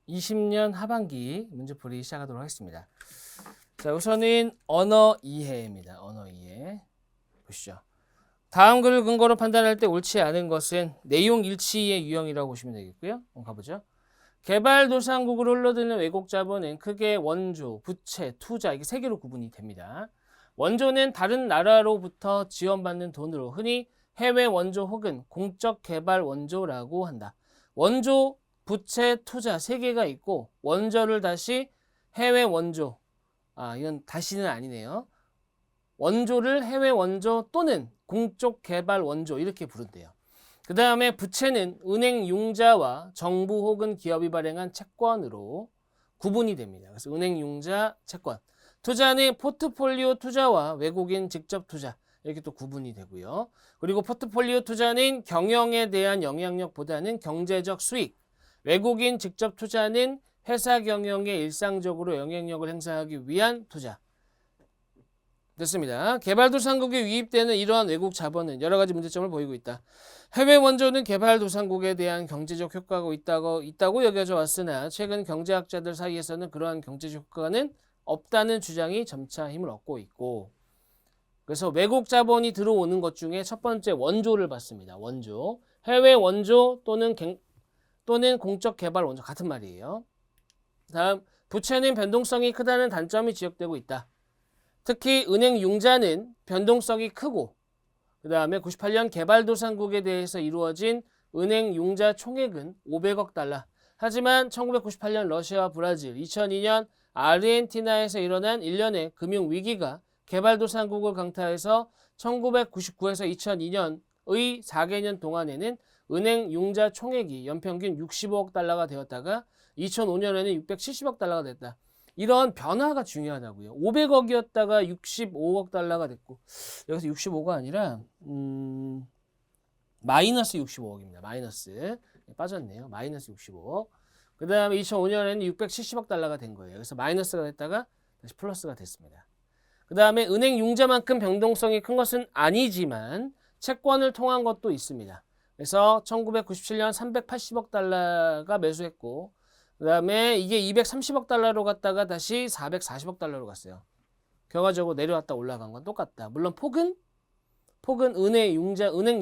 20년 하반기 문제풀이 시작하도록 하겠습니다. 자, 우선은 언어 이해입니다. 언어 이해. 보시죠. 다음 글을 근거로 판단할 때 옳지 않은 것은 내용 일치의 유형이라고 보시면 되겠고요. 한번 가보죠. 개발도상국으로 흘러드는 외국 자본은 크게 원조, 부채, 투자 이게 세 개로 구분이 됩니다. 원조는 다른 나라로부터 지원받는 돈으로 흔히 해외 원조 혹은 공적 개발 원조라고 한다. 원조, 부채, 투자 세 개가 있고 원조를 다시 해외 원조, 이건 다시는 아니네요. 원조를 해외 원조 또는 공적 개발 원조 이렇게 부른대요. 그 다음에 부채는 은행 융자와 정부 혹은 기업이 발행한 채권으로 구분이 됩니다. 그래서 은행 융자, 채권. 투자는 포트폴리오 투자와 외국인 직접 투자 이렇게 또 구분이 되고요. 그리고 포트폴리오 투자는 경영에 대한 영향력보다는 경제적 수익. 외국인 직접 투자는 회사 경영에 일상적으로 영향력을 행사하기 위한 투자. 됐습니다. 개발도상국에 유입되는 이러한 외국 자본은 여러 가지 문제점을 보이고 있다. 해외 원조는 개발도상국에 대한 경제적 효과가 있다고 여겨져 왔으나 최근 경제학자들 사이에서는 그러한 경제적 효과는 없다는 주장이 점차 힘을 얻고 있고, 그래서 외국 자본이 들어오는 것 중에 첫 번째 원조를 봤습니다. 원조. 해외 원조 또는 공적 개발 원조 같은 말이에요. 다음, 부채는 변동성이 크다는 단점이 지적되고 있다. 특히 은행 융자는 변동성이 크고 그 다음에 98년 개발도상국에 대해서 이루어진 은행 융자 총액은 500억 달러. 하지만 1998년 러시아와 브라질, 2002년 아르헨티나에서 일어난 일련의 금융위기가 개발도상국을 강타해서 1999에서 2002년의 4개년 동안에는 은행 융자 총액이 연평균 65억 달러가 되었다가 2005년에는 670억 달러가 됐다. 이런 변화가 중요하다고요. 500억이었다가 65억 달러가 됐고, 여기서 65가 아니라 마이너스 65억입니다. 마이너스 빠졌네요. 마이너스 65억. 그 다음에 2005년에는 670억 달러가 된 거예요. 그래서 마이너스가 됐다가 다시 플러스가 됐습니다. 그 다음에 은행 융자만큼 변동성이 큰 것은 아니지만 채권을 통한 것도 있습니다. 그래서 1997년 380억 달러가 매수했고, 그 다음에 이게 230억 달러로 갔다가 다시 440억 달러로 갔어요. 결과적으로 내려왔다 올라간 건 똑같다. 물론 폭은 은행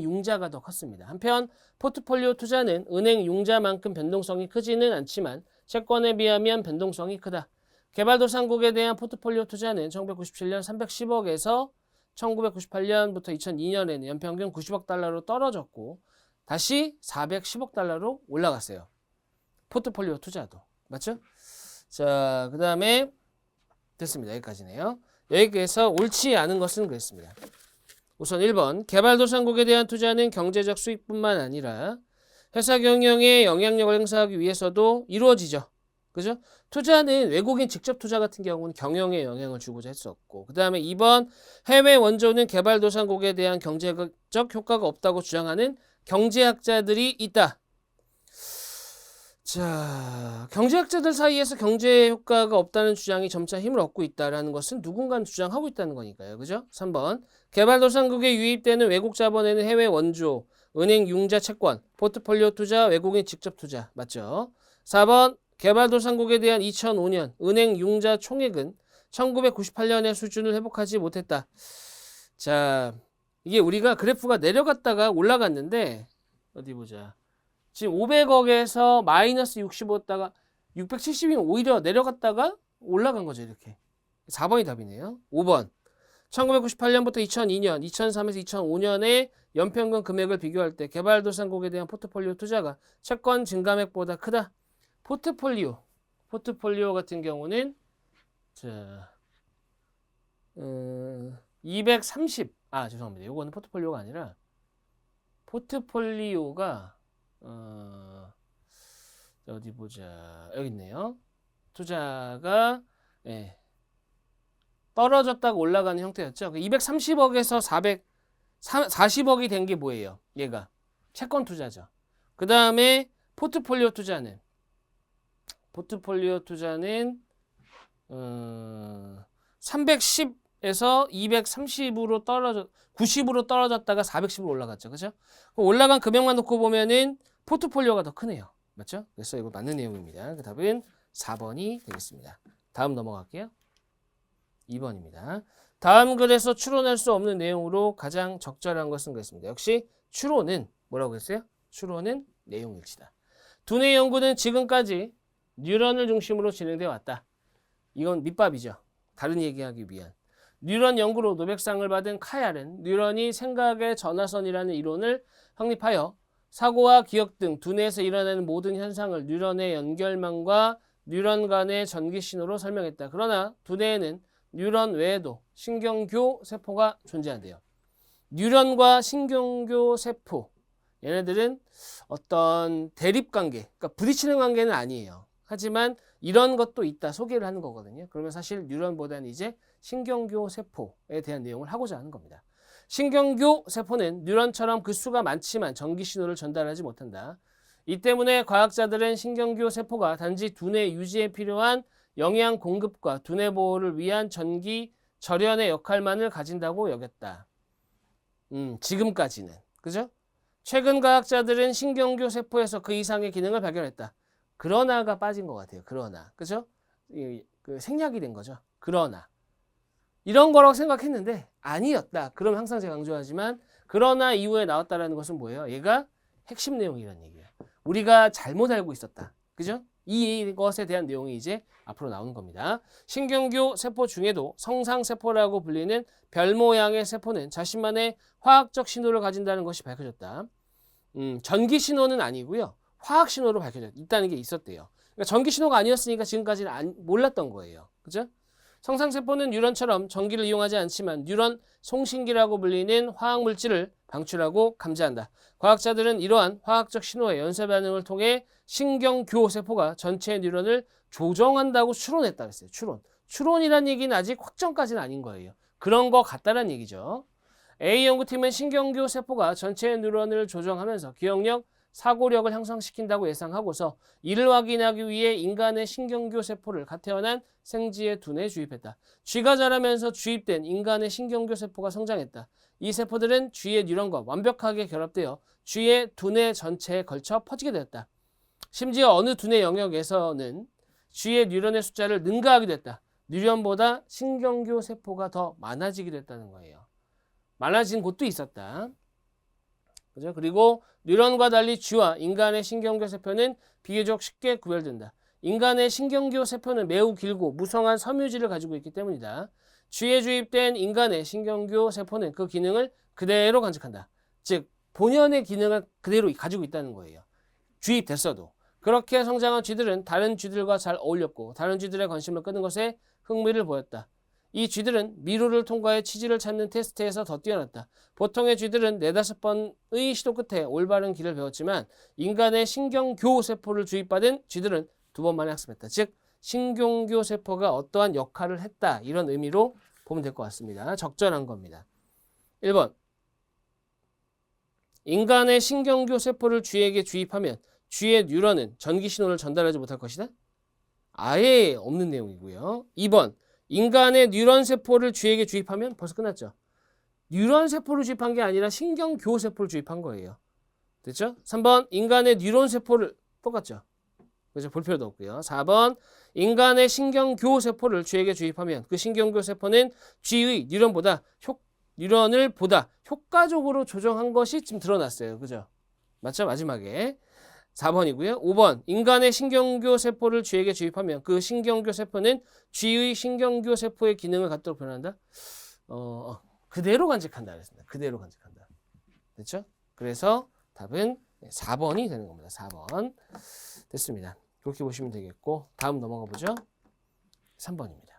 융자가 더 컸습니다. 한편 포트폴리오 투자는 은행 융자만큼 변동성이 크지는 않지만 채권에 비하면 변동성이 크다. 개발도상국에 대한 포트폴리오 투자는 1997년 310억에서 1998년부터 2002년에는 연평균 90억 달러로 떨어졌고 다시 410억 달러로 올라갔어요. 포트폴리오 투자도. 맞죠? 자, 그 다음에 됐습니다. 여기까지네요. 여기에서 옳지 않은 것은 그랬습니다. 우선 1번 개발도상국에 대한 투자는 경제적 수익뿐만 아니라 회사 경영에 영향력을 행사하기 위해서도 이루어지죠. 그죠? 투자는 외국인 직접 투자 같은 경우는 경영에 영향을 주고자 했었고, 그 다음에 2번 해외 원조는 개발도상국에 대한 경제적 효과가 없다고 주장하는 경제학자들이 있다. 자, 경제학자들 사이에서 경제 효과가 없다는 주장이 점차 힘을 얻고 있다는 것은 누군가는 주장하고 있다는 거니까요. 그죠? 3번 개발도상국에 유입되는 외국 자본에는 해외 원조, 은행 융자 채권, 포트폴리오 투자, 외국인 직접 투자. 맞죠? 4번 개발도상국에 대한 2005년 은행 융자 총액은 1998년의 수준을 회복하지 못했다. 자, 이게 우리가 그래프가 내려갔다가 올라갔는데 어디 보자. 지금 500억에서 마이너스 65였다가 670이 오히려 내려갔다가 올라간 거죠. 이렇게. 4번이 답이네요. 5번. 1998년부터 2002년, 2003에서 2005년의 연평균 금액을 비교할 때 개발도상국에 대한 포트폴리오 투자가 채권 증감액보다 크다. 포트폴리오 같은 경우는 자, 230. 죄송합니다. 이거는 포트폴리오가 아니라 포트폴리오가 어디 보자. 여기 있네요. 투자가 떨어졌다가 올라가는 형태였죠. 230억에서 440억이 된 게 뭐예요? 얘가 채권 투자죠. 그 다음에 포트폴리오 투자는 310에서 230으로 90으로 떨어졌다가 410으로 올라갔죠. 그죠? 올라간 금액만 놓고 보면은 포트폴리오가 더 크네요. 맞죠? 그래서 이거 맞는 내용입니다. 그 답은 4번이 되겠습니다. 다음 넘어갈게요. 2번입니다. 다음 글에서 추론할 수 없는 내용으로 가장 적절한 것은 그랬습니다. 역시 추론은 뭐라고 했어요? 추론은 내용일치다. 두뇌 연구는 지금까지 뉴런을 중심으로 진행되어 왔다. 이건 밑밥이죠. 다른 얘기하기 위한. 뉴런 연구로 노벨상을 받은 카얄은 뉴런이 생각의 전화선이라는 이론을 확립하여 사고와 기억 등 두뇌에서 일어나는 모든 현상을 뉴런의 연결망과 뉴런 간의 전기 신호로 설명했다. 그러나 두뇌에는 뉴런 외에도 신경교 세포가 존재한대요. 뉴런과 신경교 세포, 얘네들은 어떤 대립관계, 그러니까 부딪히는 관계는 아니에요. 하지만 이런 것도 있다 소개를 하는 거거든요. 그러면 사실 뉴런보다는 이제 신경교 세포에 대한 내용을 하고자 하는 겁니다. 신경교 세포는 뉴런처럼 그 수가 많지만 전기 신호를 전달하지 못한다. 이 때문에 과학자들은 신경교 세포가 단지 두뇌 유지에 필요한 영양 공급과 두뇌 보호를 위한 전기 절연의 역할만을 가진다고 여겼다. 지금까지는. 그죠? 최근 과학자들은 신경교 세포에서 그 이상의 기능을 발견했다. 그러나가 빠진 것 같아요. 그러나. 그죠? 그 생략이 된 거죠. 그러나. 이런 거라고 생각했는데 아니었다. 그럼 항상 제가 강조하지만 그러나 이후에 나왔다라는 것은 뭐예요? 얘가 핵심 내용이라는 얘기예요. 우리가 잘못 알고 있었다. 그죠? 이것에 대한 내용이 이제 앞으로 나오는 겁니다. 신경교 세포 중에도 성상세포라고 불리는 별 모양의 세포는 자신만의 화학적 신호를 가진다는 것이 밝혀졌다. 전기 신호는 아니고요. 화학 신호로 밝혀졌다는 게 있었대요. 그러니까 전기 신호가 아니었으니까 지금까지는 몰랐던 거예요. 그죠? 성상세포는 뉴런처럼 전기를 이용하지 않지만 뉴런 송신기라고 불리는 화학물질을 방출하고 감지한다. 과학자들은 이러한 화학적 신호의 연쇄 반응을 통해 신경교 세포가 전체 뉴런을 조정한다고 추론했다 그랬어요. 추론이란 얘기는 아직 확정까지는 아닌 거예요. 그런 거 같다는 얘기죠. A 연구팀은 신경교 세포가 전체 뉴런을 조정하면서 기억력, 사고력을 향상시킨다고 예상하고서 이를 확인하기 위해 인간의 신경교 세포를 갓 태어난 생쥐의 두뇌에 주입했다. 쥐가 자라면서 주입된 인간의 신경교 세포가 성장했다. 이 세포들은 쥐의 뉴런과 완벽하게 결합되어 쥐의 두뇌 전체에 걸쳐 퍼지게 되었다. 심지어 어느 두뇌 영역에서는 쥐의 뉴런의 숫자를 능가하기도 했다. 뉴런보다 신경교 세포가 더 많아지기도 했다는 거예요. 많아진 곳도 있었다. 그죠? 그리고 뉴런과 달리 쥐와 인간의 신경교 세포는 비교적 쉽게 구별된다. 인간의 신경교 세포는 매우 길고 무성한 섬유질을 가지고 있기 때문이다. 쥐에 주입된 인간의 신경교 세포는 그 기능을 그대로 간직한다. 즉 본연의 기능을 그대로 가지고 있다는 거예요. 주입됐어도. 그렇게 성장한 쥐들은 다른 쥐들과 잘 어울렸고 다른 쥐들의 관심을 끄는 것에 흥미를 보였다. 이 쥐들은 미로를 통과해 치즈를 찾는 테스트에서 더 뛰어났다. 보통의 쥐들은 4-5번의 시도 끝에 올바른 길을 배웠지만 인간의 신경교 세포를 주입받은 쥐들은 2번 만에 학습했다. 즉 신경교 세포가 어떠한 역할을 했다. 이런 의미로 보면 될 것 같습니다. 적절한 겁니다. 1번 인간의 신경교 세포를 쥐에게 주입하면 쥐의 뉴런은 전기 신호를 전달하지 못할 것이다. 아예 없는 내용이고요. 2번 인간의 뉴런 세포를 쥐에게 주입하면 벌써 끝났죠. 뉴런 세포를 주입한 게 아니라 신경교 세포를 주입한 거예요. 됐죠? 3번 인간의 뉴런 세포를 똑같죠. 그죠? 볼 필요도 없고요. 4번 인간의 신경교 세포를 쥐에게 주입하면 그 신경교 세포는 쥐의 뉴런을 보다 효과적으로 조정한 것이 지금 드러났어요. 그죠? 맞죠? 마지막에 4번이고요. 5번 인간의 신경교 세포를 쥐에게 주입하면 그 신경교 세포는 쥐의 신경교 세포의 기능을 갖도록 변한다. 그대로 간직한다 그랬습니다. 그대로 간직한다. 됐죠? 그래서 답은 4번이 되는 겁니다. 4번 됐습니다. 그렇게 보시면 되겠고 다음 넘어가 보죠. 3번입니다.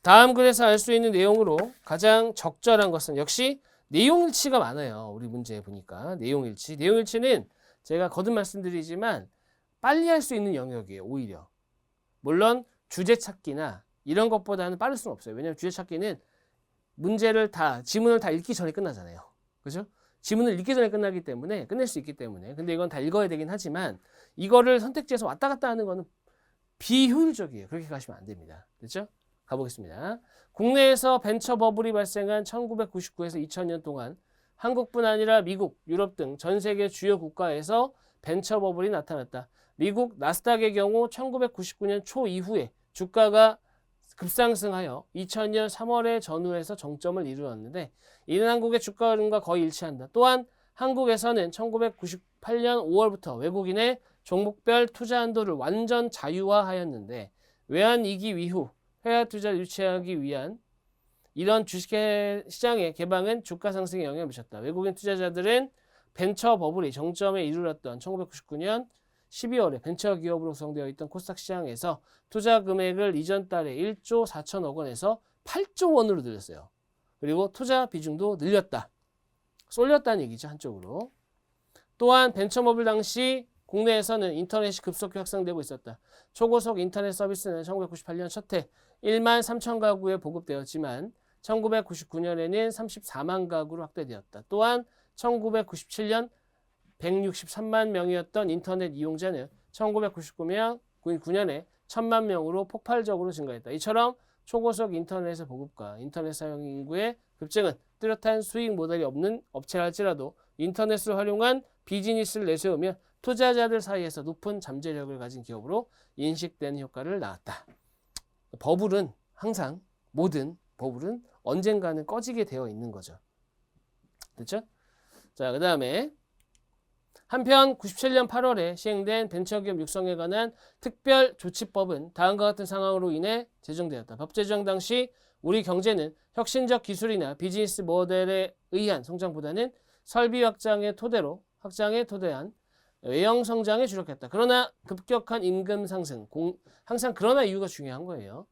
다음 글에서 알 수 있는 내용으로 가장 적절한 것은 역시 내용일치가 많아요. 우리 문제 보니까 내용일치. 내용일치는 제가 거듭 말씀드리지만 빨리 할 수 있는 영역이에요. 오히려. 물론 주제 찾기나 이런 것보다는 빠를 수는 없어요. 왜냐하면 주제 찾기는 지문을 다 읽기 전에 끝나잖아요. 그죠? 지문을 읽기 전에 끝나기 때문에 끝낼 수 있기 때문에. 근데 이건 다 읽어야 되긴 하지만 이거를 선택지에서 왔다 갔다 하는 거는 비효율적이에요. 그렇게 가시면 안 됩니다. 됐죠? 가보겠습니다. 국내에서 벤처 버블이 발생한 1999에서 2000년 동안 한국뿐 아니라 미국, 유럽 등 전 세계 주요 국가에서 벤처 버블이 나타났다. 미국 나스닥의 경우 1999년 초 이후에 주가가 급상승하여 2000년 3월에 전후해서 정점을 이루었는데 이는 한국의 주가 흐름과 거의 일치한다. 또한 한국에서는 1998년 5월부터 외국인의 종목별 투자 한도를 완전 자유화하였는데 외환위기 이후 회화 투자를 유치하기 위한 이런 주식시장의 개방은 주가 상승에 영향을 미쳤다. 외국인 투자자들은 벤처 버블이 정점에 이르렀던 1999년 12월에 벤처 기업으로 구성되어 있던 코스닥 시장에서 투자 금액을 이전 달에 1조 4천억 원에서 8조 원으로 늘렸어요. 그리고 투자 비중도 늘렸다. 쏠렸다는 얘기죠, 한쪽으로. 또한 벤처 버블 당시 국내에서는 인터넷이 급속히 확산되고 있었다. 초고속 인터넷 서비스는 1998년 첫해 1만 3천 가구에 보급되었지만 1999년에는 34만 가구로 확대되었다. 또한 1997년 163만 명이었던 인터넷 이용자는 1999년에 1000만 명으로 폭발적으로 증가했다. 이처럼 초고속 인터넷의 보급과 인터넷 사용 인구의 급증은 뚜렷한 수익 모델이 없는 업체랄지라도 인터넷을 활용한 비즈니스를 내세우면 투자자들 사이에서 높은 잠재력을 가진 기업으로 인식되는 효과를 낳았다. 버블은 항상 모든 버블은 언젠가는 꺼지게 되어 있는 거죠. 됐죠? 자, 그 다음에 한편 97년 8월에 시행된 벤처기업 육성에 관한 특별조치법은 다음과 같은 상황으로 인해 제정되었다. 법 제정 당시 우리 경제는 혁신적 기술이나 비즈니스 모델에 의한 성장보다는 설비 확장의 토대한 외형 성장에 주력했다. 그러나 급격한 임금 상승, 항상 그러나 이유가 중요한 거예요.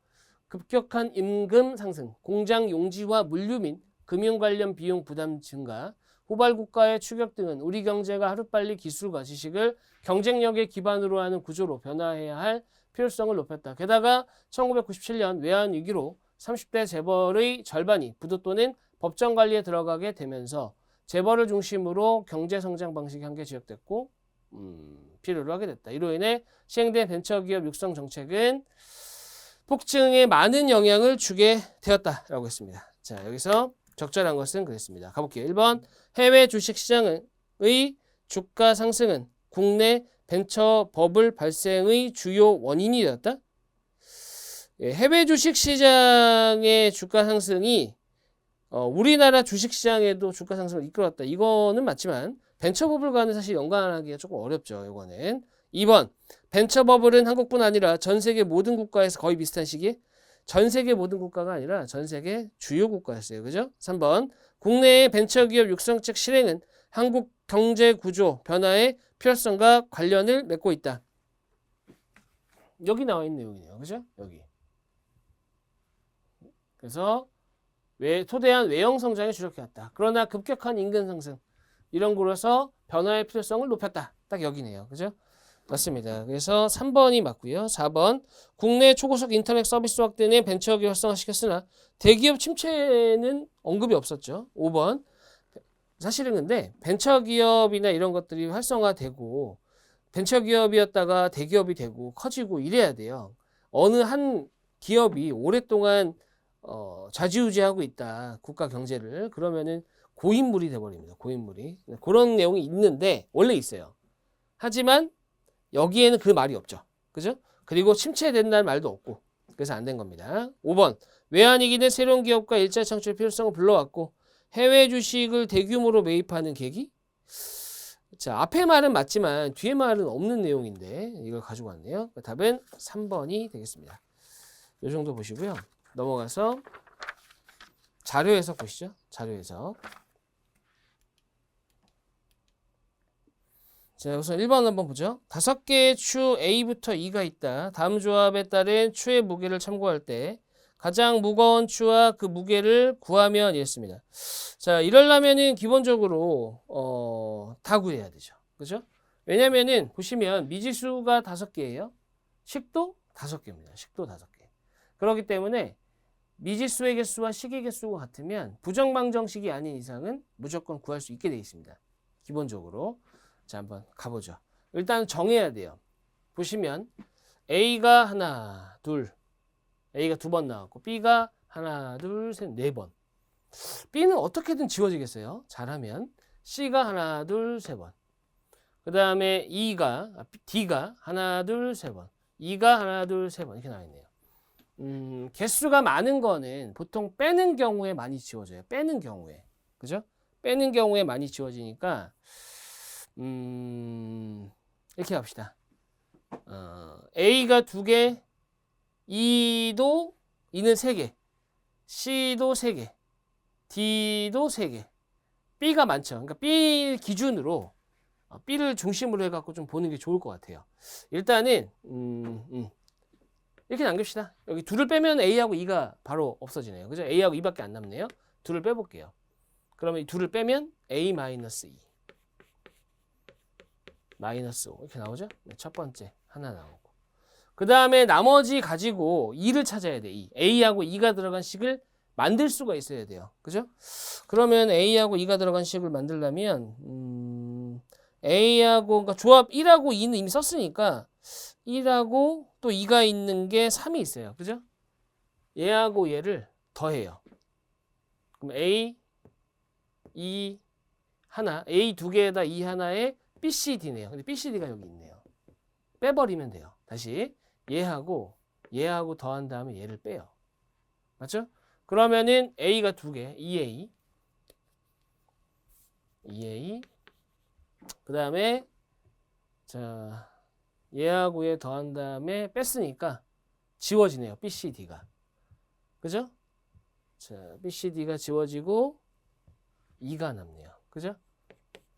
급격한 임금 상승, 공장 용지와 물류 및 금융 관련 비용 부담 증가, 후발 국가의 추격 등은 우리 경제가 하루빨리 기술과 지식을 경쟁력의 기반으로 하는 구조로 변화해야 할 필요성을 높였다. 게다가 1997년 외환위기로 30대 재벌의 절반이 부도 또는 법정 관리에 들어가게 되면서 재벌을 중심으로 경제 성장 방식이 한계 지역됐고 필요로 하게 됐다. 이로 인해 시행된 벤처기업 육성 정책은 폭증에 많은 영향을 주게 되었다라고 했습니다. 자, 여기서 적절한 것은 그랬습니다. 가볼게요. 1번 해외 주식시장의 주가 상승은 국내 벤처 버블 발생의 주요 원인이 되었다. 해외 주식시장의 주가 상승이 우리나라 주식시장에도 주가 상승을 이끌었다. 이거는 맞지만 벤처 버블과는 사실 연관하기가 조금 어렵죠. 이거는 2번 벤처 버블은 한국뿐 아니라 전 세계 모든 국가에서 거의 비슷한 시기에 전 세계 모든 국가가 아니라 전 세계 주요 국가였어요. 그죠? 3번 국내의 벤처기업 육성책 실행은 한국 경제 구조 변화의 필요성과 관련을 맺고 있다. 여기 나와 있는 내용이네요. 그죠? 여기. 그래서 소대한 외형 성장에 주력해왔다. 그러나 급격한 임금 상승 이런 거로서 변화의 필요성을 높였다. 딱 여기네요. 그죠? 맞습니다. 그래서 3번이 맞고요. 4번 국내 초고속 인터넷 서비스 확대는 벤처기업 활성화시켰으나 대기업 침체는 언급이 없었죠. 5번 사실은 근데 벤처기업이나 이런 것들이 활성화되고 벤처기업이었다가 대기업이 되고 커지고 이래야 돼요. 어느 한 기업이 오랫동안 좌지우지하고 있다. 국가 경제를. 그러면은 고인물이 돼버립니다. 고인물이. 그런 내용이 있는데 원래 있어요. 하지만 여기에는 그 말이 없죠. 그죠? 그리고 침체된다는 말도 없고. 그래서 안 된 겁니다. 5번 외환위기는 새로운 기업과 일자리 창출 필요성을 불러왔고 해외 주식을 대규모로 매입하는 계기? 자, 앞에 말은 맞지만 뒤에 말은 없는 내용인데 이걸 가지고 왔네요. 답은 3번이 되겠습니다. 이 정도 보시고요. 넘어가서 자료 해석 보시죠. 자료 해석. 자, 우선 1번 한번 보죠. 5개의 추 A부터 E가 있다. 다음 조합에 따른 추의 무게를 참고할 때 가장 무거운 추와 그 무게를 구하면 이랬습니다. 자, 이러려면은 기본적으로 다 구해야 되죠. 그죠? 왜냐면은 보시면 미지수가 5개예요. 식도 5개입니다. 식도 5개. 그렇기 때문에 미지수의 개수와 식의 개수가 같으면 부정방정식이 아닌 이상은 무조건 구할 수 있게 되어 있습니다. 기본적으로. 자, 한번 가보죠. 일단 정해야 돼요. 보시면 A가 하나, 둘, A가 2번 나왔고 B가 하나, 둘, 셋, 4번. B는 어떻게든 지워지겠어요. 잘하면. C가 하나, 둘, 3번. 그 다음에 D가 하나, 둘, 세 번. E가 하나, 둘, 세 번. 이렇게 나와 있네요. 개수가 많은 거는 보통 빼는 경우에 많이 지워져요. 빼는 경우에. 그죠? 빼는 경우에 많이 지워지니까, 이렇게 합시다. A가 2개, E는 3개, C도 3개, D도 3개. B가 많죠. 그러니까 B 기준으로 B를 중심으로 해갖고 좀 보는 게 좋을 것 같아요. 일단은 이렇게 남깁시다. 여기 2를 빼면 A하고 E가 바로 없어지네요. 그죠? A하고 E밖에 안 남네요. 2를 빼볼게요. 그러면 이 2를 빼면 A-2 마이너스 5 이렇게 나오죠? 네, 첫 번째 하나 나오고 그 다음에 나머지 가지고 2를 찾아야 돼. A하고 E가 들어간 식을 만들 수가 있어야 돼요. 그죠? 그러면 A하고 E가 들어간 식을 만들려면 A하고 그러니까 조합 1하고 2는 이미 썼으니까 1하고 또 2가 있는 게 3이 있어요. 그죠? 얘하고 얘를 더해요. 그럼 A, 2, 하나, A 2개에다 2 하나에 BCD네요. 근데 BCD가 여기 있네요. 빼버리면 돼요. 다시 얘하고 더한 다음에 얘를 빼요. 맞죠? 그러면은 A가 2개, 2A. 그 다음에 자 얘하고 얘 더한 다음에 뺐으니까 지워지네요. BCD가. 그죠? 자, BCD가 지워지고 2가 남네요. 그죠?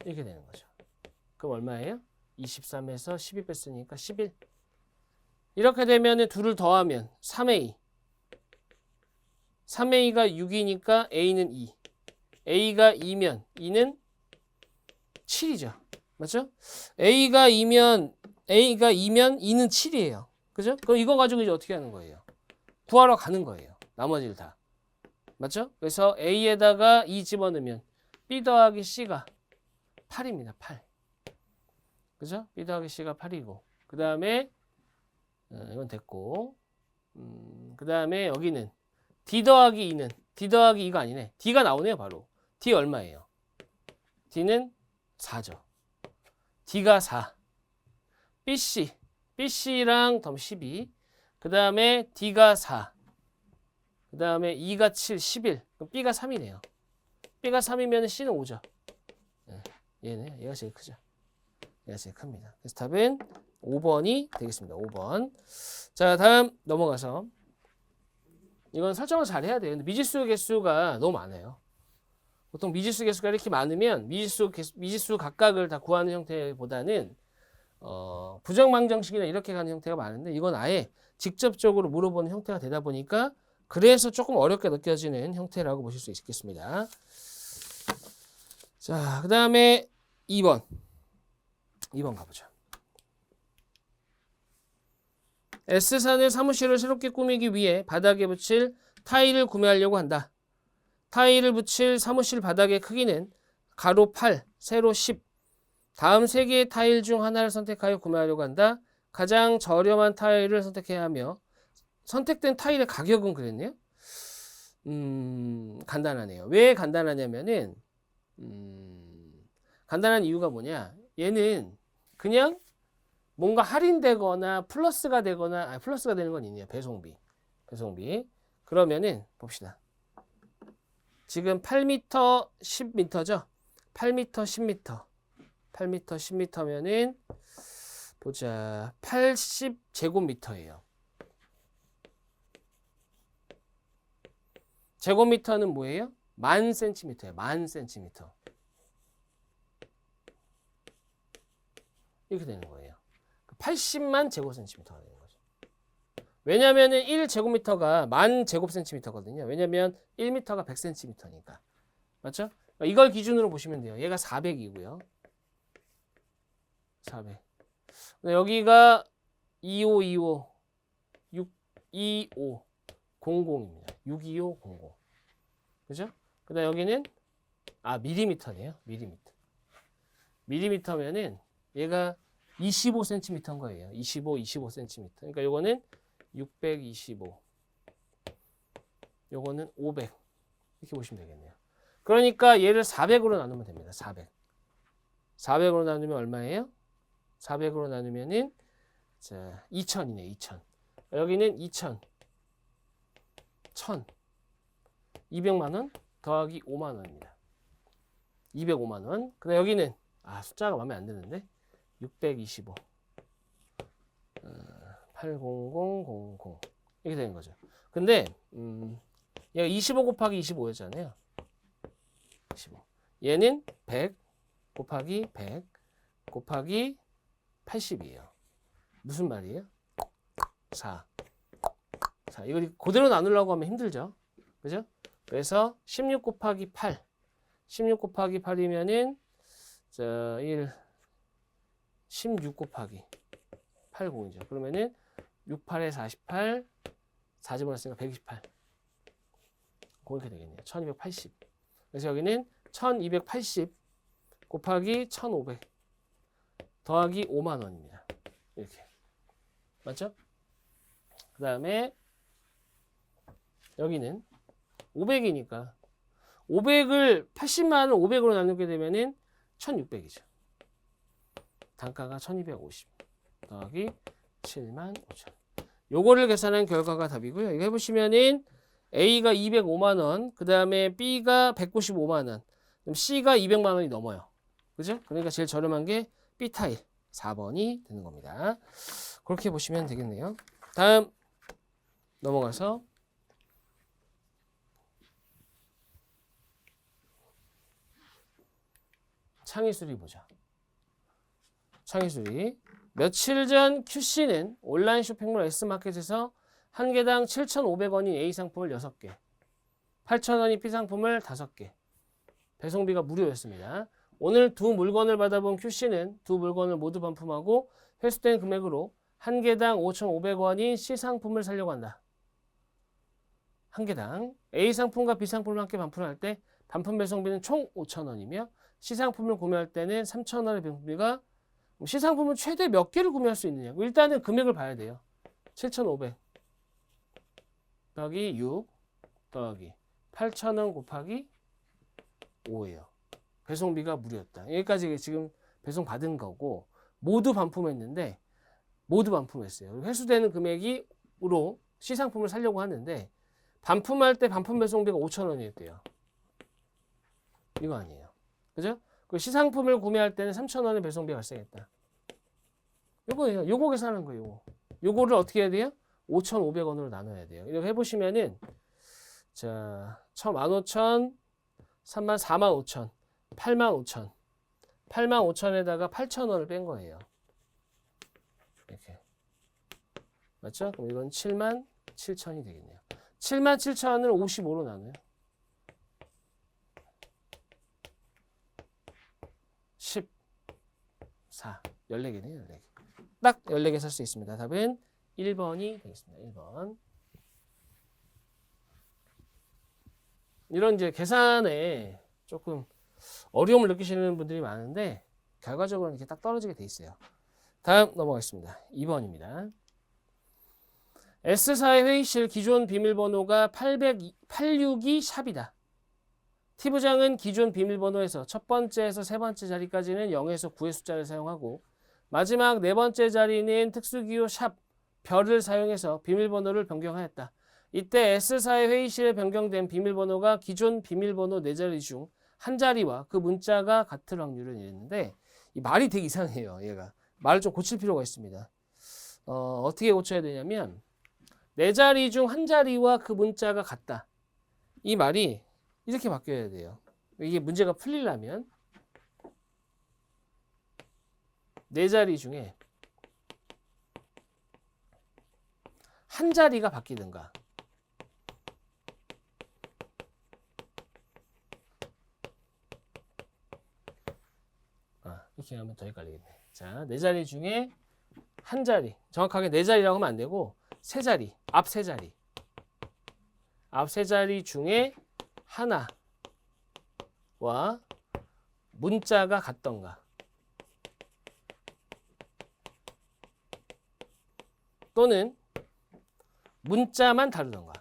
이렇게 되는 거죠. 그럼 얼마예요? 23에서 12 뺐으니까 11. 이렇게 되면 2를 더하면 3A. 3A가 6이니까 A는 2. A가 2면 2는 7이죠. 맞죠? A가 2면 2는 7이에요. 그죠? 그럼 이거 가지고 이제 어떻게 하는 거예요? 구하러 가는 거예요. 나머지를 다. 맞죠? 그래서 A에다가 2 집어넣으면 B 더하기 C가 8입니다. 8. 그죠? B 더하기 C가 8이고 그 다음에 이건 됐고 그 다음에 여기는 D 더하기 2는 D 더하기 2가 아니네. D가 나오네요. 바로. D 얼마예요? D는 4죠. D가 4. BC랑 덤 12. 그 다음에 D가 4. 그 다음에 E가 7, 11. 그럼 B가 3이네요. B가 3이면 C는 5죠. 얘가 제일 크죠. 얘가 제일 큽니다. 그래서 답은 5번이 되겠습니다. 5번. 자, 다음 넘어가서 이건 설정을 잘 해야 돼요. 근데 미지수 개수가 너무 많아요. 보통 미지수 개수가 이렇게 많으면 미지수 각각을 다 구하는 형태보다는 부정망정식이나 이렇게 가는 형태가 많은데 이건 아예 직접적으로 물어보는 형태가 되다 보니까 그래서 조금 어렵게 느껴지는 형태라고 보실 수 있겠습니다. 자, 그 다음에 2번 가보죠. S사는 사무실을 새롭게 꾸미기 위해 바닥에 붙일 타일을 구매하려고 한다. 타일을 붙일 사무실 바닥의 크기는 가로 8, 세로 10. 다음 3개의 타일 중 하나를 선택하여 구매하려고 한다. 가장 저렴한 타일을 선택해야 하며 선택된 타일의 가격은 그랬네요. 간단하네요. 왜 간단하냐면은 간단한 이유가 뭐냐? 얘는 그냥 뭔가 할인되거나 플러스가 되거나 플러스가 되는 건 있네요. 배송비. 그러면은 봅시다. 지금 8m 10m죠. 8m 10m. 8m 10m면은 보자. 80제곱미터예요. 제곱미터는 뭐예요? 10,000cm예요. 10,000cm. 이렇게 되는 거예요. 80만 제곱센티미터가 되는 거죠. 왜냐면은 1제곱미터가 10,000제곱센티미터거든요. 왜냐면 1m가 100cm니까. 맞죠? 이걸 기준으로 보시면 돼요. 얘가 400이고요. 400. 여기가 2525 625 00입니다. 62500. 그죠? 그다음 여기는 밀리미터네요. 밀리미터면은 얘가 25cm인 거예요. 25cm. 그러니까 요거는 625. 요거는 500. 이렇게 보시면 되겠네요. 그러니까 얘를 400으로 나누면 됩니다. 400. 400으로 나누면 얼마예요? 400으로 나누면은 자 2000이네. 2000. 여기는 2000. 1000. 200만 원 더하기 5만 원입니다. 205만 원. 근데 여기는 숫자가 마음에 안 드는데 625. 80000 이렇게 되는 거죠. 근데 얘가 25 곱하기 25였잖아요. 25. 얘는 100 곱하기 100 곱하기 80이에요. 무슨 말이에요? 4. 자, 이걸 그대로 나누려고 하면 힘들죠. 그죠? 그래서 16 곱하기 8. 16 곱하기 8이면은 자, 16 곱하기 80이죠. 그러면은 6, 8에 48, 4 집어넣었으니까 128. 그렇게 되겠네요. 1280. 그래서 여기는 1280 곱하기 1500 더하기 5만 원입니다. 이렇게. 맞죠? 그 다음에 여기는 500이니까 500을 80만을 500으로 나누게 되면은 1600이죠. 단가가 1250 더하기 75,000. 요거를 계산한 결과가 답이고요. 이거 해보시면은 A가 205만 원, 그 다음에 B가 195만 원, 그럼 C가 200만 원이 넘어요. 그죠? 그러니까 제일 저렴한 게 B 타일 4번이 되는 겁니다. 그렇게 보시면 되겠네요. 다음 넘어가서 창의수리 보자. 창의수리. 며칠 전 QC는 온라인 쇼핑몰 S마켓에서 한 개당 7,500원인 A 상품을 6개, 8,000원인 B 상품을 5개, 배송비가 무료였습니다. 오늘 두 물건을 받아본 QC는 두 물건을 모두 반품하고 회수된 금액으로 한 개당 5,500원인 C 상품을 사려고 한다. 한 개당 A 상품과 B 상품을 함께 반품할 때 반품 배송비는 총 5,000원이며 C 상품을 구매할 때는 3,000원의 배송비가 C 상품은 최대 몇 개를 구매할 수 있느냐. 일단은 금액을 봐야 돼요. 7,500 더하기 6 더하기 8,000원 곱하기 5예요. 배송비가 무료였다. 여기까지 지금 배송 받은 거고 모두 반품했는데 모두 반품했어요. 회수되는 금액으로 C 상품을 사려고 하는데 반품할 때 반품 배송비가 5,000원이었대요. 이거 아니에요. 그죠? 그 C 상품을 구매할 때는 3,000원의 배송비가 발생했다. 요거예요. 요거 계산하는 거예요. 요거를 어떻게 해야 돼요? 5,500원으로 나눠야 돼요. 이렇게 해보시면은 자, 15,000, 34,500, 85,000, 85,000에다가 8,000원을 뺀 거예요. 이렇게. 맞죠? 그럼 이건 77,000이 되겠네요. 77,000을 55로 나눠요. 14, 14개네요. 14개. 딱 14개 살 수 있습니다. 답은 1번이 되겠습니다. 1번. 이런 이제 계산에 조금 어려움을 느끼시는 분들이 많은데 결과적으로는 이렇게 딱 떨어지게 돼 있어요. 다음 넘어가겠습니다. 2번입니다. S사의 회의실 기존 비밀번호가 862 샵이다. T부장은 기존 비밀번호에서 첫 번째에서 세 번째 자리까지는 0에서 9의 숫자를 사용하고 마지막 네 번째 자리는 특수기호 샵 별을 사용해서 비밀번호를 변경하였다. 이때 S사의 회의실에 변경된 비밀번호가 기존 비밀번호 4자리 중 한 자리와 그 문자가 같을 확률은 이랬는데 이 말이 되게 이상해요. 얘가 말을 좀 고칠 필요가 있습니다. 어떻게 고쳐야 되냐면 4자리 중 한 자리와 그 문자가 같다. 이 말이 이렇게 바뀌어야 돼요. 이게 문제가 풀리려면 4자리 중에 한 자리가 바뀌든가 이렇게 하면 더 헷갈리겠네. 자, 4자리 중에 한 자리, 정확하게 4자리라고 하면 안 되고 3자리, 앞 3자리. 앞 3자리 중에 하나와 문자가 같던가 또는 문자만 다르던가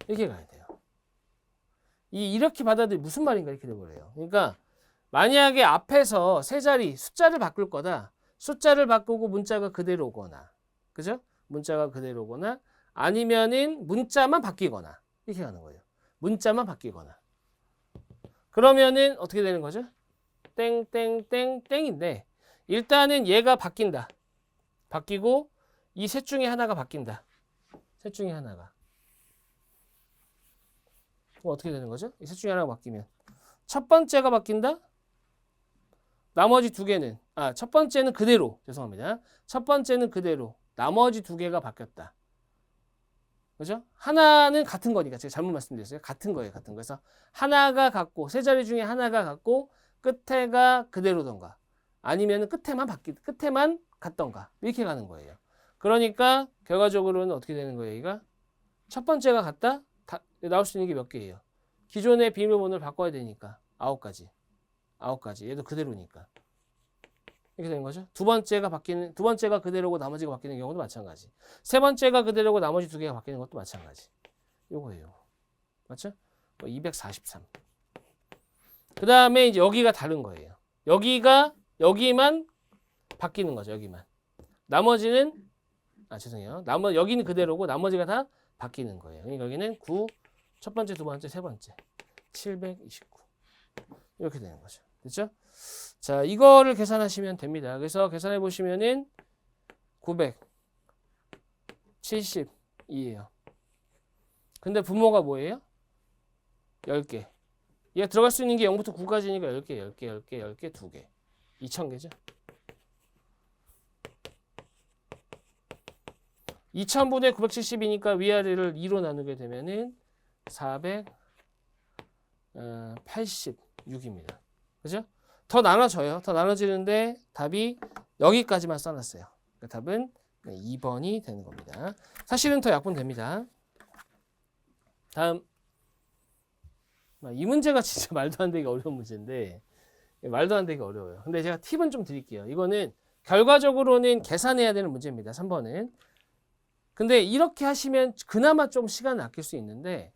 이렇게 가야 돼요. 이렇게 받아들이 무슨 말인가 이렇게 돼버려요. 그러니까 만약에 앞에서 세 자리 숫자를 바꿀 거다. 숫자를 바꾸고 문자가 그대로 오거나, 그죠? 문자가 그대로 오거나, 아니면은 문자만 바뀌거나, 이렇게 가는 거예요. 문자만 바뀌거나. 그러면은 어떻게 되는 거죠? 땡땡땡땡인데, 일단은 얘가 바뀐다. 바뀌고, 이 셋 중에 하나가 바뀐다. 셋 중에 하나가. 그럼 어떻게 되는 거죠? 이 셋 중에 하나가 바뀌면. 첫 번째가 바뀐다? 나머지 두 개는, 첫 번째는 그대로, 죄송합니다. 첫 번째는 그대로, 나머지 두 개가 바뀌었다. 그죠? 하나는 같은 거니까, 제가 잘못 말씀드렸어요. 같은 거예요, 같은 거. 그래서 하나가 같고, 세 자리 중에 하나가 같고, 끝에가 그대로던가, 아니면 끝에만 같던가, 이렇게 가는 거예요. 그러니까, 결과적으로는 어떻게 되는 거예요, 얘가? 첫 번째가 같다? 나올 수 있는 게 몇 개예요? 기존의 비밀번호를 바꿔야 되니까, 9가지. 9가지. 얘도 그대로니까. 이렇게 되는 거죠. 두 번째가 그대로고 나머지가 바뀌는 경우도 마찬가지. 세 번째가 그대로고 나머지 두 개가 바뀌는 것도 마찬가지. 요거예요. 맞죠? 243. 그 다음에 이제 여기가 다른 거예요. 여기만 바뀌는 거죠. 여기만. 나머지는, 죄송해요. 여기는 그대로고 나머지가 다 바뀌는 거예요. 그러니까 여기는 9, 첫 번째, 두 번째, 세 번째. 729. 이렇게 되는 거죠. 됐죠? 자, 이거를 계산하시면 됩니다. 그래서 계산해 보시면은 972예요. 근데 분모가 뭐예요? 10개. 얘가 들어갈 수 있는 게 0부터 9까지니까 10개, 2개. 2000개죠? 2000분의 970이니까 위아래를 2로 나누게 되면은 486입니다. 그죠? 더 나눠져요. 더 나눠지는데 답이 여기까지만 써놨어요. 그러니까 답은 2번이 되는 겁니다. 사실은 더 약분됩니다. 다음. 이 문제가 진짜 말도 안 되게 어려운 문제인데, 말도 안 되게 어려워요. 근데 제가 팁은 좀 드릴게요. 이거는 결과적으로는 계산해야 되는 문제입니다. 3번은. 근데 이렇게 하시면 그나마 좀 시간을 아낄 수 있는데,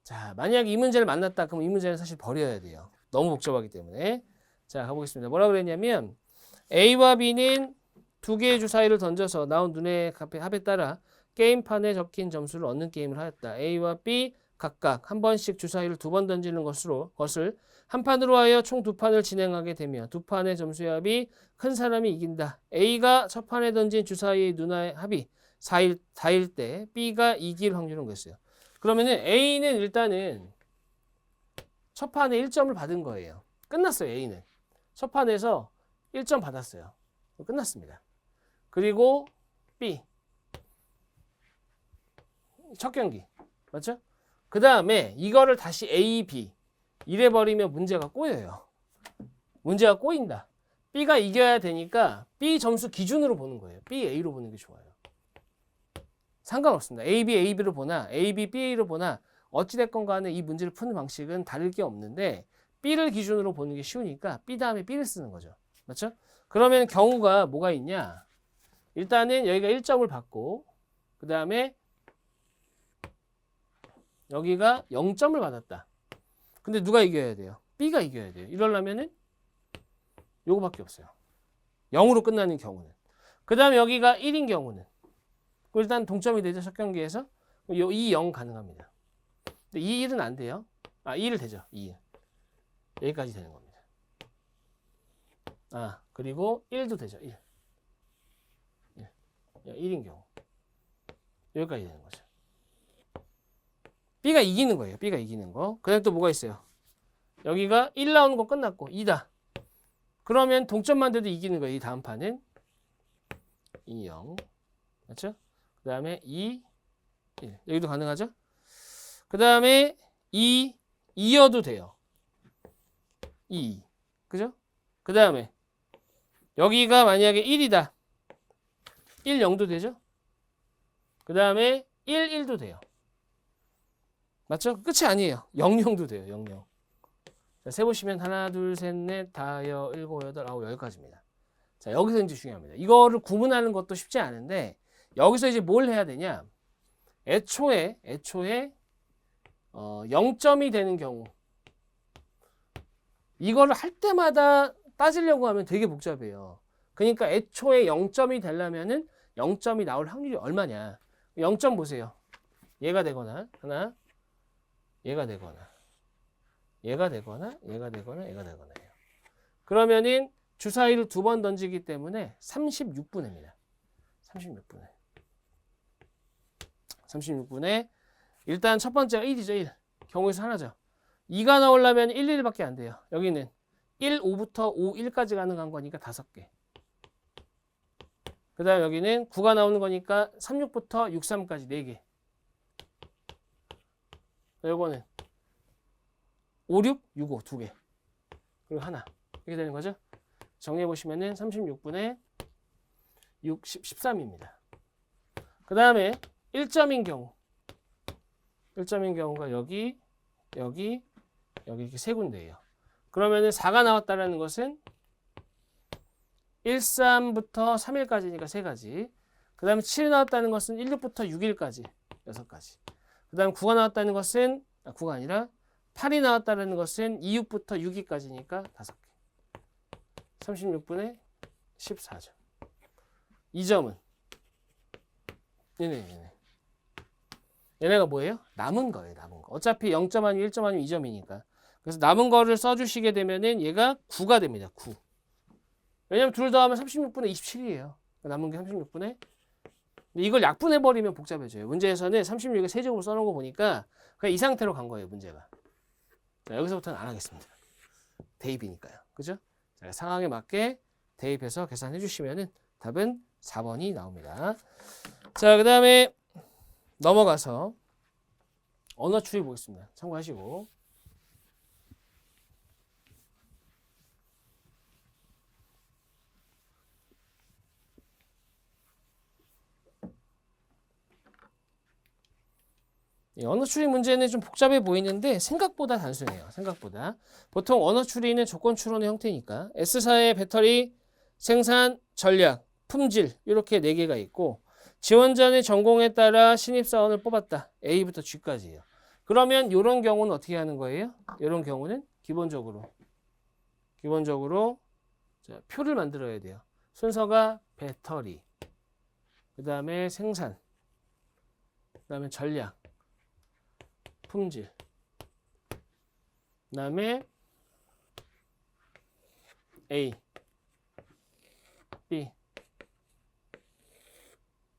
자, 만약 이 문제를 만났다 그러면 이 문제는 사실 버려야 돼요. 너무 복잡하기 때문에. 자, 가보겠습니다. 뭐라고 그랬냐면 A와 B는 두 개의 주사위를 던져서 나온 눈의 합에 따라 게임판에 적힌 점수를 얻는 게임을 하였다. A와 B 각각 한 번씩 주사위를 2번 던지는 것을 한 판으로 하여 총 2판을 진행하게 되며 두 판의 점수의 합이 큰 사람이 이긴다. A가 첫 판에 던진 주사위의 눈의 합이 4일 때 B가 이길 확률은 그랬어요. 그러면은 A는 일단은 첫 판에 1점을 받은 거예요. 끝났어요. A는. 첫 판에서 1점 받았어요. 끝났습니다. 그리고 B. 첫 경기. 맞죠? 그 다음에 이거를 다시 A, B. 이래버리면 문제가 꼬여요. 문제가 꼬인다. B가 이겨야 되니까 B 점수 기준으로 보는 거예요. B, A로 보는 게 좋아요. 상관없습니다. A, B, A, B로 보나 A, B, B, A로 보나 어찌됐건 간에 이 문제를 푸는 방식은 다를 게 없는데 B를 기준으로 보는 게 쉬우니까 B 다음에 B를 쓰는 거죠. 맞죠? 그러면 경우가 뭐가 있냐? 일단은 여기가 1점을 받고 그 다음에 여기가 0점을 받았다. 근데 누가 이겨야 돼요? B가 이겨야 돼요. 이러려면은 요거밖에 없어요. 0으로 끝나는 경우는. 그 다음에 여기가 1인 경우는 일단 동점이 되죠. 첫 경기에서. 이 0 가능합니다. 근데 이 1은 안 돼요. 2를 되죠. 2. 여기까지 되는 겁니다. 그리고 1도 되죠. 1. 1인 경우. 여기까지 되는 거죠. B가 이기는 거예요. B가 이기는 거. 그 다음에 또 뭐가 있어요? 여기가 1 나오는 거 끝났고 2다. 그러면 동점만 돼도 이기는 거예요. 이 다음 판은 2, 0. 맞죠? 그 다음에 2, 1. 여기도 가능하죠? 그 다음에 2, 2여도 돼요. 2. 그죠? 그 다음에 여기가 만약에 1이다. 1, 0도 되죠? 그 다음에 1, 1도 돼요. 맞죠? 끝이 아니에요. 0, 0도 돼요. 0, 0. 자, 세보시면 하나, 둘, 셋, 넷, 다, 여, 일곱, 여덟, 아홉, 여기까지입니다. 자, 여기서 이제 중요합니다. 이거를 구분하는 것도 쉽지 않은데 여기서 이제 뭘 해야 되냐? 애초에 0점이 되는 경우 이거를 할 때마다 따지려고 하면 되게 복잡해요. 그러니까 애초에 0점이 되려면은 0점이 나올 확률이 얼마냐. 0점 보세요. 얘가 되거나 하나, 얘가 되거나 얘가 되거나 얘가 되거나 얘가 되거나요. 그러면은 주사위를 2번 던지기 때문에 36분입니다. 36분에 36분에 일단 첫 번째가 1이죠. 1. 경우에서 하나죠. 2가 나오려면 1, 1밖에 안 돼요. 여기는 1, 5부터 5, 1까지 가능한 거니까 5개. 그 다음 여기는 9가 나오는 거니까 3, 6부터 6, 3까지 4개. 요거는 5, 6, 6, 5 2개. 그리고 하나. 이렇게 되는 거죠. 정리해 보시면은 36분의 60, 13입니다. 그 다음에 1점인 경우. 1점인 경우가 여기 이렇게 세 군데예요. 그러면은 4가 나왔다라는 것은 1, 3부터 3일까지니까 세 가지. 그 다음에 7이 나왔다는 것은 1, 6부터 6일까지 6가지. 그 다음에 9가 나왔다는 것은 9가 아니라 8이 나왔다는 것은 2, 6부터 6일까지니까 5개. 36분의 14죠. 이 점은 얘네가 뭐예요? 남은 거예요. 남은 거. 어차피 0점 아니면 1점 아니면 2점이니까. 그래서 남은 거를 써주시게 되면은 얘가 9가 됩니다. 9. 왜냐면 둘 더하면 36분의 27이에요. 남은 게 36분의. 이걸 약분해버리면 복잡해져요. 문제에서는 36을 세제곱으로 써놓은 거 보니까 그냥 이 상태로 간 거예요. 문제가. 자, 여기서부터는 안 하겠습니다. 대입이니까요. 그죠? 자, 상황에 맞게 대입해서 계산해 주시면은 답은 4번이 나옵니다. 자, 그 다음에 넘어가서 언어 추리 보겠습니다. 참고하시고. 언어 추리 문제는 좀 복잡해 보이는데 생각보다 단순해요. 생각보다. 보통 언어 추리는 조건 추론의 형태니까 S사의 배터리, 생산, 전략, 품질 이렇게 4개가 있고 지원자의 전공에 따라 신입사원을 뽑았다. A부터 G까지예요. 그러면 이런 경우는 어떻게 하는 거예요? 이런 경우는 기본적으로 자, 표를 만들어야 돼요. 순서가 배터리, 그 다음에 생산, 그 다음에 전략, 품질, 그 다음에 A, B,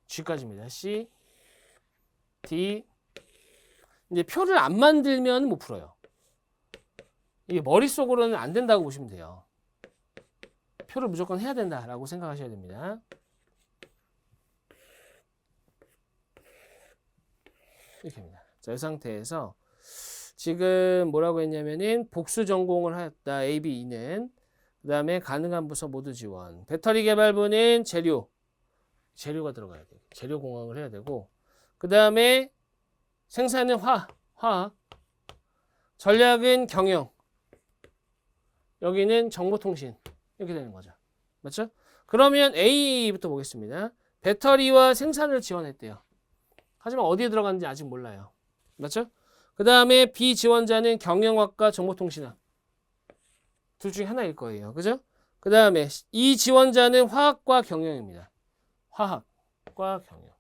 G까지입니다. C, D. 이제 표를 안 만들면 못 풀어요. 이게 머릿속으로는 안 된다고 보시면 돼요. 표를 무조건 해야 된다라고 생각하셔야 됩니다. 이렇게입니다. 자, 이 상태에서 지금 뭐라고 했냐면은 복수 전공을 하였다. A, B, E는. 그 다음에 가능한 부서 모두 지원. 배터리 개발부는 재료가 들어가야 돼요. 재료 공학을 해야 되고. 그 다음에 생산은 화학. 전략은 경영. 여기는 정보통신. 이렇게 되는 거죠. 맞죠? 그러면 A부터 보겠습니다. 배터리와 생산을 지원했대요. 하지만 어디에 들어갔는지 아직 몰라요. 맞죠? 그 다음에 B 지원자는 경영학과 정보통신학. 둘 중에 하나일 거예요. 그죠? 그 다음에 이 지원자는 화학과 경영입니다. 화학과 경영.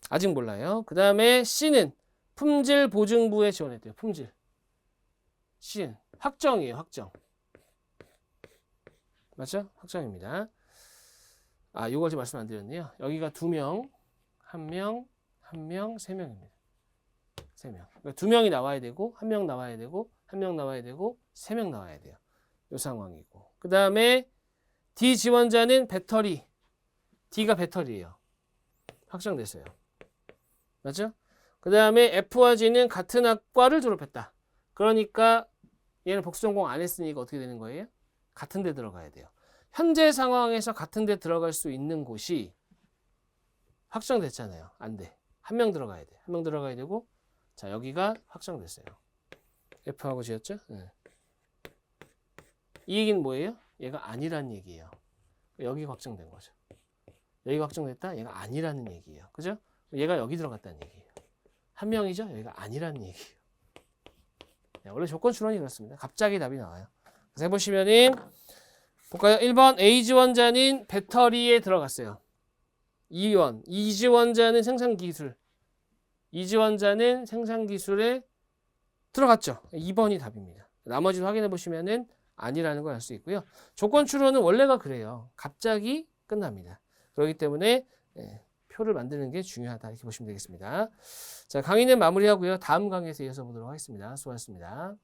아직 몰라요. 그 다음에 C는 품질 보증부에 지원했대요. 품질. C는 확정이에요. 확정. 맞죠? 확정입니다. 아, 요거 아직 말씀 안 드렸네요. 여기가 2명, 1명, 1명, 3명입니다. 3명. 그러니까 2명이 나와야 되고, 1명 나와야 되고, 1명 나와야 되고, 3명 나와야 돼요. 요 상황이고. 그 다음에 D 지원자는 배터리. D가 배터리예요. 확정됐어요. 맞죠? 그 다음에 F와 G는 같은 학과를 졸업했다. 그러니까 얘는 복수 전공 안 했으니까 어떻게 되는 거예요? 같은 데 들어가야 돼요. 현재 상황에서 같은 데 들어갈 수 있는 곳이 확정됐잖아요. 안 돼. 1명 들어가야 돼. 1명 들어가야 되고, 자, 여기가 확정됐어요. F하고 G였죠? 네. 이 얘기는 뭐예요? 얘가 아니라는 얘기예요. 여기가 확정된 거죠. 여기가 확정됐다? 얘가 아니라는 얘기예요. 그죠? 얘가 여기 들어갔다는 얘기예요. 1명이죠? 여기가 아니라는 얘기예요. 네, 원래 조건 추론이 그렇습니다. 갑자기 답이 나와요. 그래서 해보시면은 볼까요? 1번 에이지원자는 배터리에 들어갔어요. 2번 이지원자는 생산기술. 이지원자는 생산기술에 들어갔죠. 2번이 답입니다. 나머지도 확인해 보시면은 아니라는 걸 알 수 있고요. 조건 추론은 원래가 그래요. 갑자기 끝납니다. 그렇기 때문에 표를 만드는 게 중요하다 이렇게 보시면 되겠습니다. 자, 강의는 마무리하고요. 다음 강의에서 이어서 보도록 하겠습니다. 수고하셨습니다.